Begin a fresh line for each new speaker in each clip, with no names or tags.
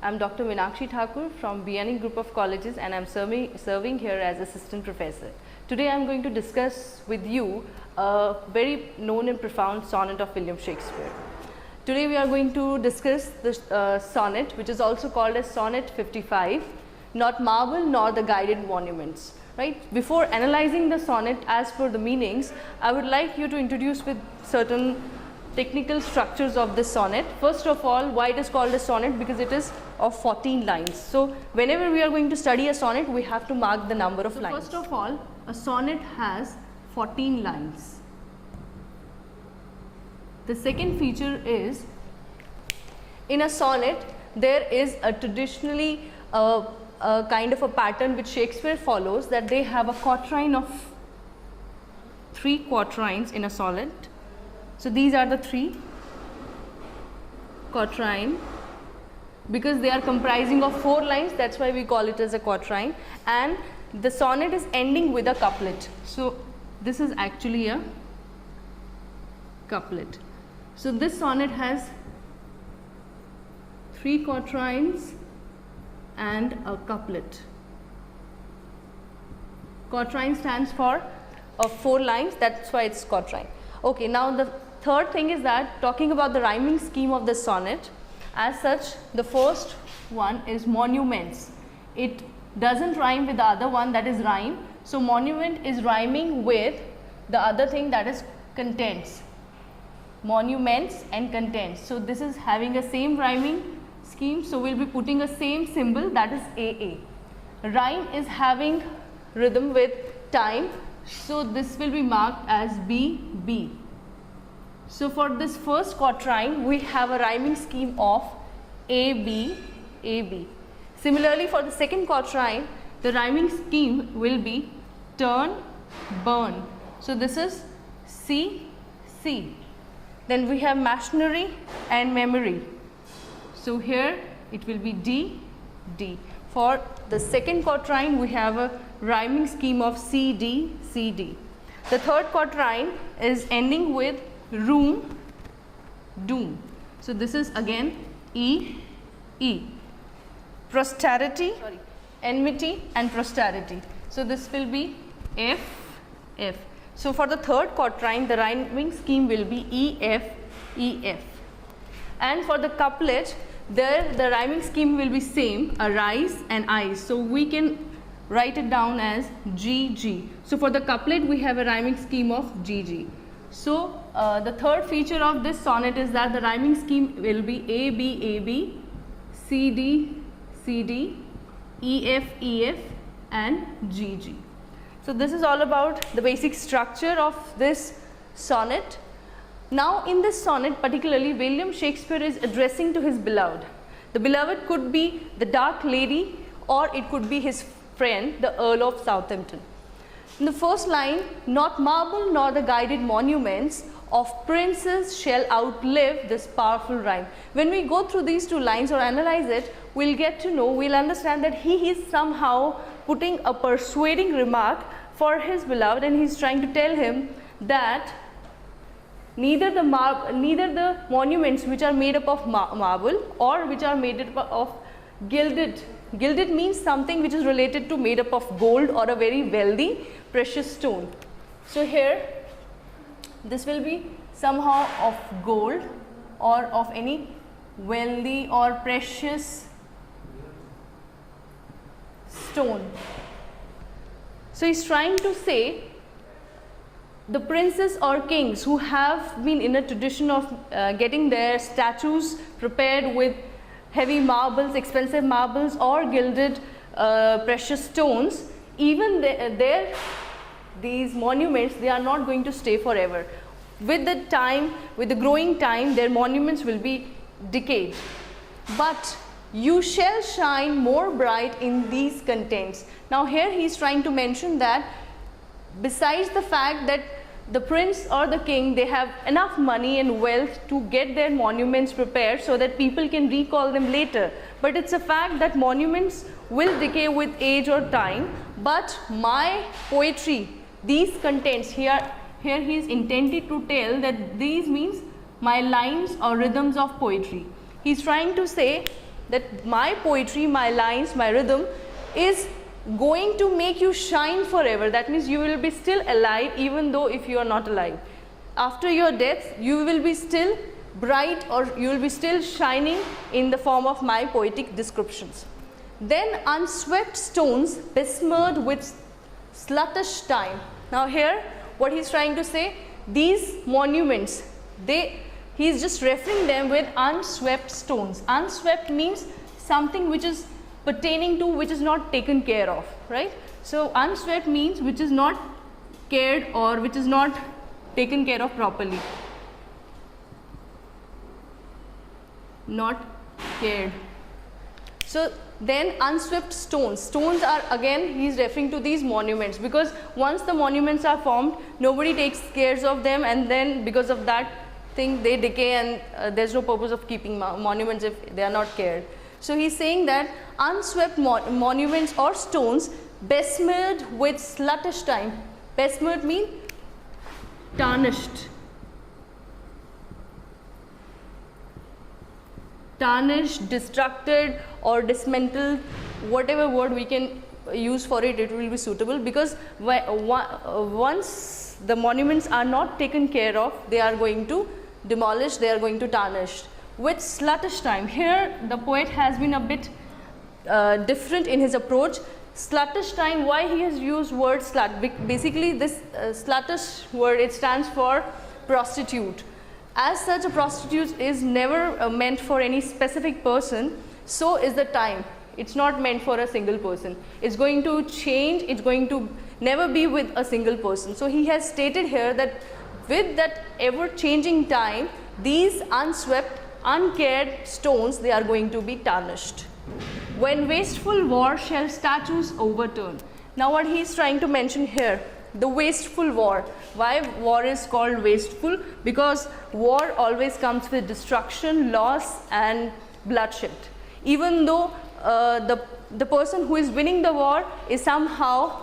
I'm Dr. Meenakshi Thakur from BNE Group of Colleges, and I'm serving here as assistant professor. Today I'm going to discuss with you a very known and profound sonnet of William Shakespeare. Today we are going to discuss the sonnet, which is also called as Sonnet 55, Not Marble Nor the Guided Monuments. Right? Before analyzing the sonnet as per the meanings, I would like you to introduce with certain technical structures of this sonnet. First of all, why it is called a sonnet? Because it is of 14 lines. So whenever we are going to study a sonnet, we have to mark the number of lines. First of all, a sonnet has 14 lines. The second feature is, in a sonnet there is a traditionally a kind of a pattern which Shakespeare follows, that they have a quatrain of 3 quatrains in a sonnet. So these are the 3 quatrain. Because they are comprising of 4 lines, that's why we call it as a quatrain, and the sonnet is ending with a couplet. So this is actually a couplet. So this sonnet has 3 quatrains and a couplet. Quatrain stands for 4 lines, that's why it's quatrain. Okay, now the third thing is that, talking about the rhyming scheme of the sonnet, as such, the first one is monuments. It doesn't rhyme with the other one, that is rhyme. So monument is rhyming with the other thing, that is contents. Monuments and contents. So this is having a same rhyming scheme, so we'll be putting a same symbol, that is AA. Rhyme is having rhythm with time, so this will be marked as BB. So for this first quatrain, we have a rhyming scheme of AB, AB. Similarly, for the second quatrain, the rhyming scheme will be turn, burn. So this is C, C. Then we have machinery and memory. So here it will be D, D. For the second quatrain, we have a rhyming scheme of CD, CD. The third quatrain is ending with room, doom. So this is again E, E. Posterity, enmity and posterity. So this will be F, F. So for the third quatrain, the rhyming scheme will be EF, EF. And for the couplet, there the rhyming scheme will be same, arise and eyes. So we can write it down as GG. So for the couplet, we have a rhyming scheme of GG. So the third feature of this sonnet is that the rhyming scheme will be AB, AB, CD, CD, EF, EF and GG. So this is all about the basic structure of this sonnet. Now in this sonnet particularly, William Shakespeare is addressing to his beloved. The beloved could be the dark lady, or it could be his friend, the Earl of Southampton. In the first line, not marble nor the guided monuments of princes shall outlive this powerful rhyme. When we go through these 2 lines or analyze it, we'll get to know, we'll understand that he is somehow putting a persuading remark for his beloved, and he's trying to tell him that neither the monuments which are made up of marble or which are made up of gilded. Gilded means something which is related to made up of gold or a very wealthy precious stone. So here this will be somehow of gold or of any wealthy or precious stone. So he's trying to say the princes or kings who have been in a tradition of getting their statues prepared with heavy marbles, expensive marbles or gilded precious stones, even these monuments, they are not going to stay forever. With the time, with the growing time, their monuments will be decayed. But you shall shine more bright in these contents. Now here he is trying to mention that besides the fact that the prince or the king, they have enough money and wealth to get their monuments prepared so that people can recall them later. But it's a fact that monuments will decay with age or time. But my poetry, these contents, here he is intended to tell that these means my lines or rhythms of poetry. He is trying to say that my poetry, my lines, my rhythm is going to make you shine forever. That means you will be still alive even though if you are not alive. After your death, you will be still bright, or you will be still shining in the form of my poetic descriptions. Then unswept stones besmirred with sluttish time. Now here what he is trying to say, these monuments, he is just referring them with unswept stones. Unswept means something which is pertaining to, which is not taken care of, right? So unswept means which is not cared or which is not taken care of properly. Not cared. So then unswept stones. Stones are, again he is referring to these monuments, because once the monuments are formed, nobody takes care of them, and then because of that thing they decay, and there is no purpose of keeping monuments if they are not cared. So he is saying that unswept monuments or stones besmirred with sluttish time. Besmirred means tarnished. Tarnished, destructed or dismantled, whatever word we can use for it, it will be suitable, because once the monuments are not taken care of, they are going to demolish, they are going to tarnish. With sluttish time, here the poet has been a bit different in his approach. Sluttish time, why he has used word slut? Basically this sluttish word, it stands for prostitute. As such, a prostitute is never meant for any specific person, so is the time. It's not meant for a single person. It's going to change, it's going to never be with a single person. So he has stated here that with that ever changing time, these unswept, uncared stones, they are going to be tarnished. When wasteful war shall statues overturn. Now what he is trying to mention here, the wasteful war. Why war is called wasteful? Because war always comes with destruction, loss and bloodshed. Even though the person who is winning the war is somehow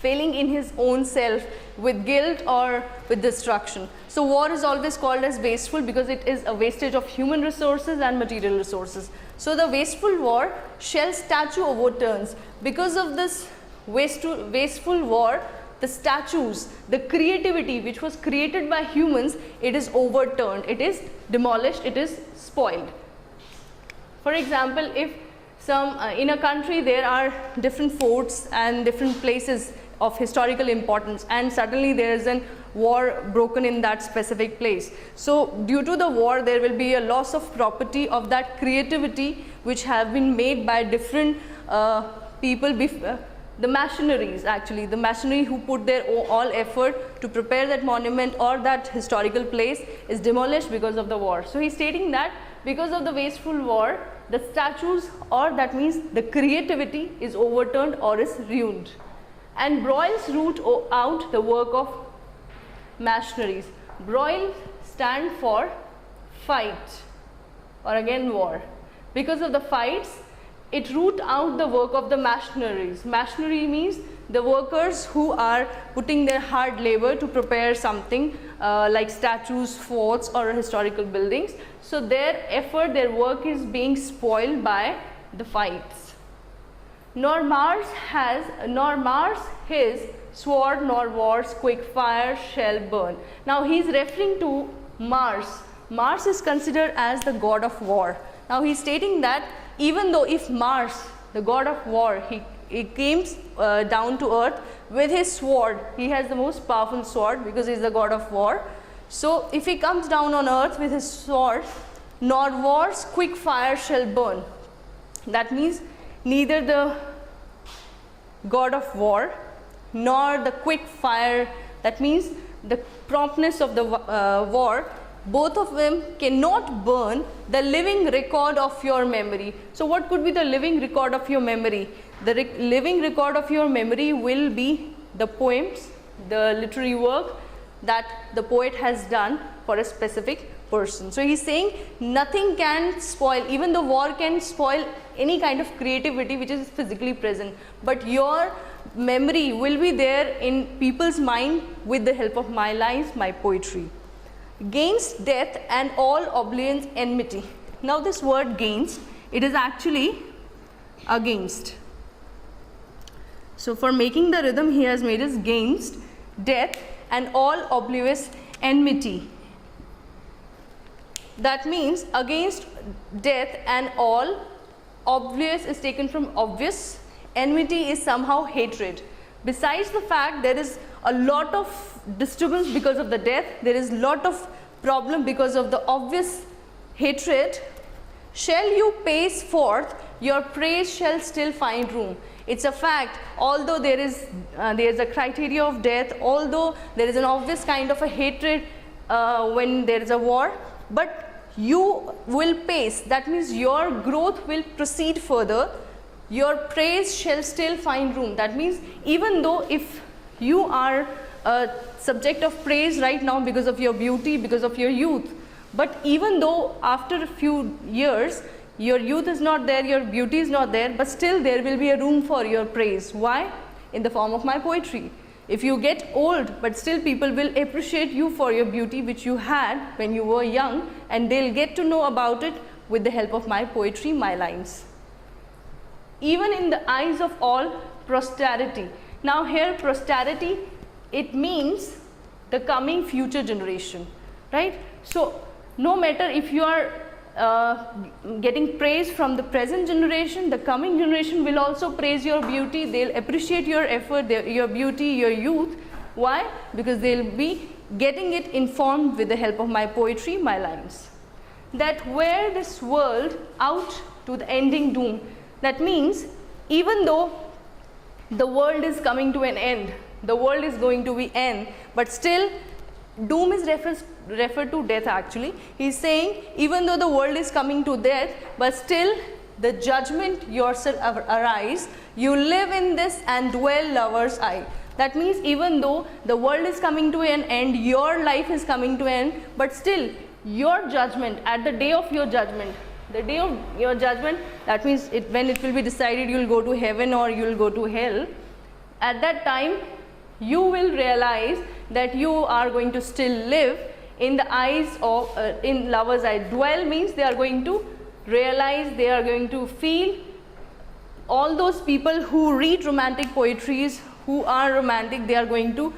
failing in his own self with guilt or with destruction. So war is always called as wasteful because it is a wastage of human resources and material resources. So the wasteful war shall statue overturns. Because of this wasteful war, the statues, the creativity which was created by humans, it is overturned, it is demolished, it is spoiled. For example, if in a country there are different forts and different places of historical importance, and suddenly there is a war broken in that specific place. So due to the war, there will be a loss of property of that creativity which have been made by different people. The machineries, actually, the machinery who put their all effort to prepare that monument or that historical place is demolished because of the war. So he is stating that because of the wasteful war, the statues, or that means the creativity, is overturned or is ruined. And broils root out the work of machineries. Broil stand for fight or again war. Because of the fights, it root out the work of the machineries. Machinery means the workers who are putting their hard labor to prepare something like statues, forts or historical buildings. So their effort, their work is being spoiled by the fights. Nor Mars his sword, nor war's quick fire shall burn. Now he is referring to Mars. Mars is considered as the god of war. Now he is stating that even though if Mars, the god of war, he came down to earth with his sword, he has the most powerful sword because he is the god of war. So if he comes down on earth with his sword, nor war's quick fire shall burn. That means neither the god of war nor the quick fire, that means the promptness of the war, both of them cannot burn the living record of your memory. So what could be the living record of your memory? The living record of your memory will be the poems, the literary work that the poet has done for a specific person. So he is saying nothing can spoil, even the war can spoil any kind of creativity which is physically present, but your memory will be there in people's mind with the help of my lines, my poetry. Gainst death and all oblivion's enmity. Now this word gainst, It is actually against. So for making the rhythm, he has made is against death and all oblivious enmity. That means against death and all, oblivious is taken from obvious, enmity is somehow hatred. Besides the fact there is a lot of disturbance because of the death, there is lot of problem because of the obvious hatred, shall you pace forth, your praise shall still find room. It's a fact, although there is a criteria of death, although there is an obvious kind of a hatred when there is a war, but you will pace, that means your growth will proceed further, your praise shall still find room. That means even though if you are a subject of praise right now because of your beauty, because of your youth, but even though after a few years your youth is not there, your beauty is not there, but still there will be a room for your praise. Why? In the form of my poetry. If you get old, but still people will appreciate you for your beauty which you had when you were young, and they'll get to know about it with the help of my poetry, my lines. Even in the eyes of all, posterity. Now here posterity, it means the coming future generation, right? So no matter if you are getting praise from the present generation, the coming generation will also praise your beauty, they'll appreciate your effort, your beauty, your youth. Why? Because they'll be getting it informed with the help of my poetry, my lines. That wear this world out to the ending doom. That means even though the world is coming to an end, the world is going to be end, but still doom is referred to death actually. He is saying even though the world is coming to death, but still the judgment yourself arise, you live in this and dwell lover's eye. That means even though the world is coming to an end, your life is coming to an end, but still your judgment, at the day of your judgment, the day of your judgment, that means when it will be decided you will go to heaven or you will go to hell, at that time you will realize that you are going to still live in the eyes of, in lover's eye. Dwell means they are going to realize, they are going to feel. All those people who read romantic poetries, who are romantic, they are going to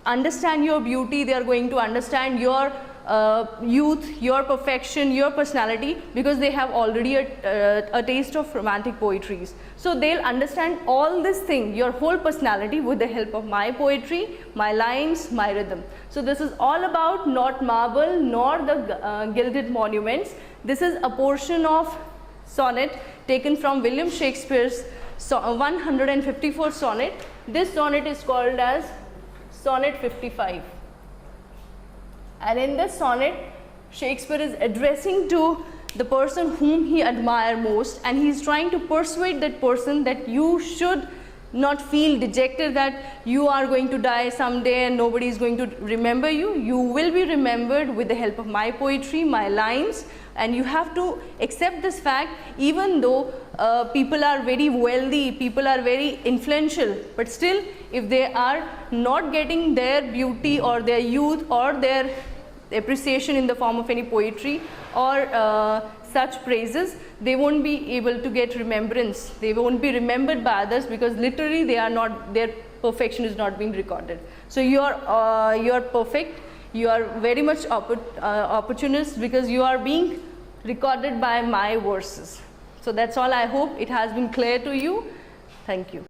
understand your beauty, they are going to understand your youth, your perfection, your personality, because they have already a taste of romantic poetries. So they'll understand all this thing, your whole personality, with the help of my poetry, my lines, my rhythm. So this is all about not marble nor the gilded monuments. This is a portion of sonnet taken from William Shakespeare's 154th sonnet. This sonnet is called as Sonnet 55. And in this sonnet, Shakespeare is addressing to the person whom he admires most, and he is trying to persuade that person that you should not feel dejected that you are going to die someday and nobody is going to remember you. You will be remembered with the help of my poetry, my lines, and you have to accept this fact. Even though people are very wealthy, people are very influential, but still if they are not getting their beauty or their youth or their appreciation in the form of any poetry or such praises, they won't be able to get remembrance, they won't be remembered by others, because literally they are not, their perfection is not being recorded. So you are perfect, you are very much opportunist, because you are being recorded by my verses. So that's all. I hope it has been clear to you. Thank you.